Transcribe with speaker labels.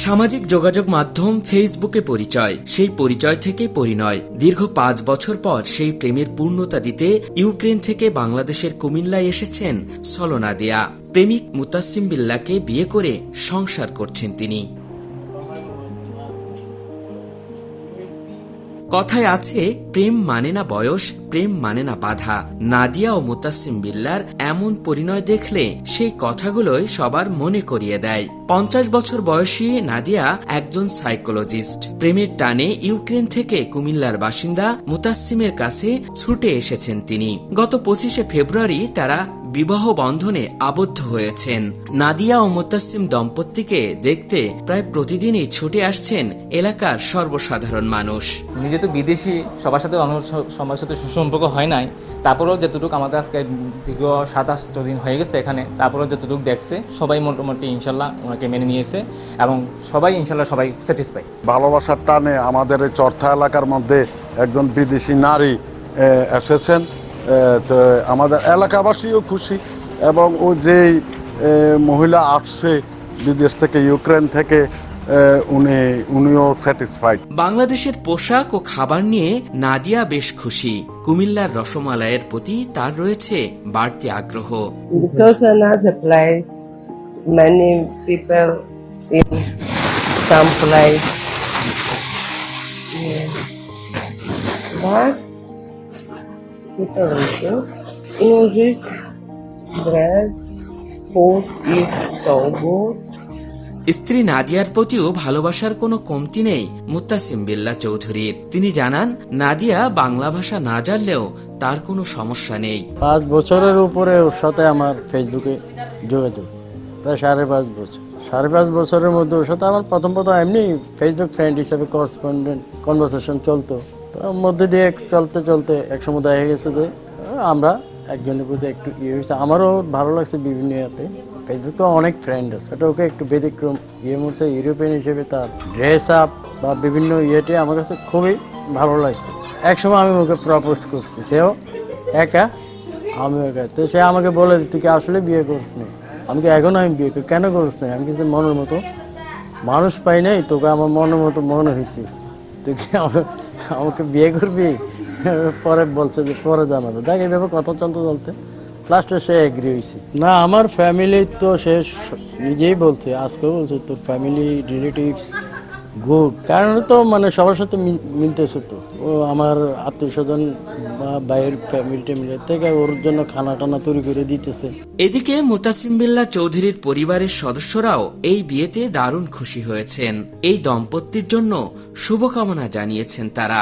Speaker 1: সামাজিক যোগাযোগ মাধ্যম ফেসবুকে পরিচয়, সেই পরিচয় থেকে পরিণয়। দীর্ঘ 5 বছর পর সেই প্রেমের পূর্ণতা দিতে ইউক্রেন থেকে বাংলাদেশের কুমিল্লায় এসেছেন সলো নাদিয়া। প্রেমিক মুতাসিম বিল্লাহকে বিয়ে করে সংসার করছেন তিনি। কথায় আছে, প্রেম মানে না বয়স, প্রেম মানে না বাধা। নাদিয়া ও মুতাসিম বিল্লাহর এমন পরিণয় দেখলে সেই কথাগুলোই সবার মনে করিয়ে দেয়। 50 বছর বয়সী নাদিয়া একজন সাইকোলজিস্ট। প্রেমের টানে ইউক্রেন থেকে কুমিল্লার বাসিন্দা মুতাসিমের কাছে ছুটে এসেছেন তিনি। গত 25শে ফেব্রুয়ারি তারা বিবাহ বন্ধনে আবদ্ধ হয়েছেন। নাদিয়া ও মুতাসিম দম্পতিকে দেখতে প্রায় প্রতিদিনই ছুটে আসছেন এলাকার সর্বসাধারণ মানুষ।
Speaker 2: নিজে তো বিদেশি, সবার সাথে সবার সাথে সুসম্পর্ক হয় নাই, তারপরেও যতটুকু আমাদের আজকে দীর্ঘ 27 দিন হয়ে গেছে এখানে, তারপরেও যতটুকু দেখছে সবাই মোটামুটি ইনশাল্লাহ ওনাকে মেনে নিয়েছে এবং সবাই ইনশাল্লাহ সবাই স্যাটিসফাই।
Speaker 3: ভালোবাসার টানে আমাদের এই চর্থা এলাকার মধ্যে একজন বিদেশি নারী এসেছেন, তো আমাদের এলাকাবাসীও খুশি এবং ও যেই মহিলা আসছে বিদেশ থেকে, ইউক্রেন থেকে, উনিও স্যাটিসফাইড।
Speaker 1: বাংলাদেশের পোশাক ও খাবার নিয়ে নাদিয়া বেশ খুশি। কুমিল্লার রসমালাইয়ের প্রতি তার রয়েছে বাড়তি আগ্রহ।
Speaker 4: Because another place, many people in some place, yeah. But people also in this dress, food is so good.
Speaker 1: স্ত্রী নাদিয়ার প্রতিও ভালোবাসার কোনো কমতি নেই মুতাসিম বিল্লাহ চৌধুরীর। তিনি জানান, নাদিয়া বাংলা ভাষা না জানলেও তার কোনো সমস্যা নেই।
Speaker 5: 5 বছরের উপরে ওর সাথে আমার ফেসবুকে যোগাযোগ, প্রায় 5.5 বছর। 5.5 বছরের মধ্যে ওর সাথে আমার প্রথম এমনি ফেসবুক ফ্রেন্ড হিসেবে করেসপন্ডেন্ট কনভারসেশন চলতো। তার মধ্যে দিয়ে চলতে চলতে একসময় দেখা গেছে যে আমরা একজনের প্রতি একটু হয়েছে। আমারও ভালো লাগছে বিভিন্ন ইয়াতে। ফেসবুক তো অনেক ফ্রেন্ড আছে, সেটা ওকে একটু ব্যতিক্রম মধ্যে ইউরোপিয়ান হিসেবে তার ড্রেস আপ বা বিভিন্ন ইয়েতে আমার কাছে খুবই ভালো লাগছে। একসময় আমি ওকে প্রপোজ করছি, সেও একা, আমি একা। তো সে আমাকে বলে, তুই কি আসলে বিয়ে করিস নি? আমি এখনো আমি বিয়ে করি, কেন করিস নাই? আমি কিছু মনের মতো মানুষ পাই নাই, তোকে আমার মনের মতো মনে হয়েছে, তুই কি আমাকে বিয়ে করবি? পরে বলছে যে পরে জানাবে। দেখ এইভাবে কথা চলতে চলতে লাস্টে সে এগ্রি হয়েছে। না, আমার ফ্যামিলি তো সে নিজেই বলছে, আজকেও বলছে তোর ফ্যামিলি রিলেটিভস গুড, কারণ তো মানে সবার সাথে মিলতেছে। তো ও আমার আত্মীয় স্বজন বা বাইরের ফ্যামিলি টেমিলি থেকে ওর জন্য খানা টানা তৈরি করে দিতেছে।
Speaker 1: এদিকে মুতাসিম বিল্লাহ চৌধুরীর পরিবারের সদস্যরাও এই বিয়েতে দারুণ খুশি হয়েছেন। এই দম্পতির জন্য শুভকামনা জানিয়েছেন তারা।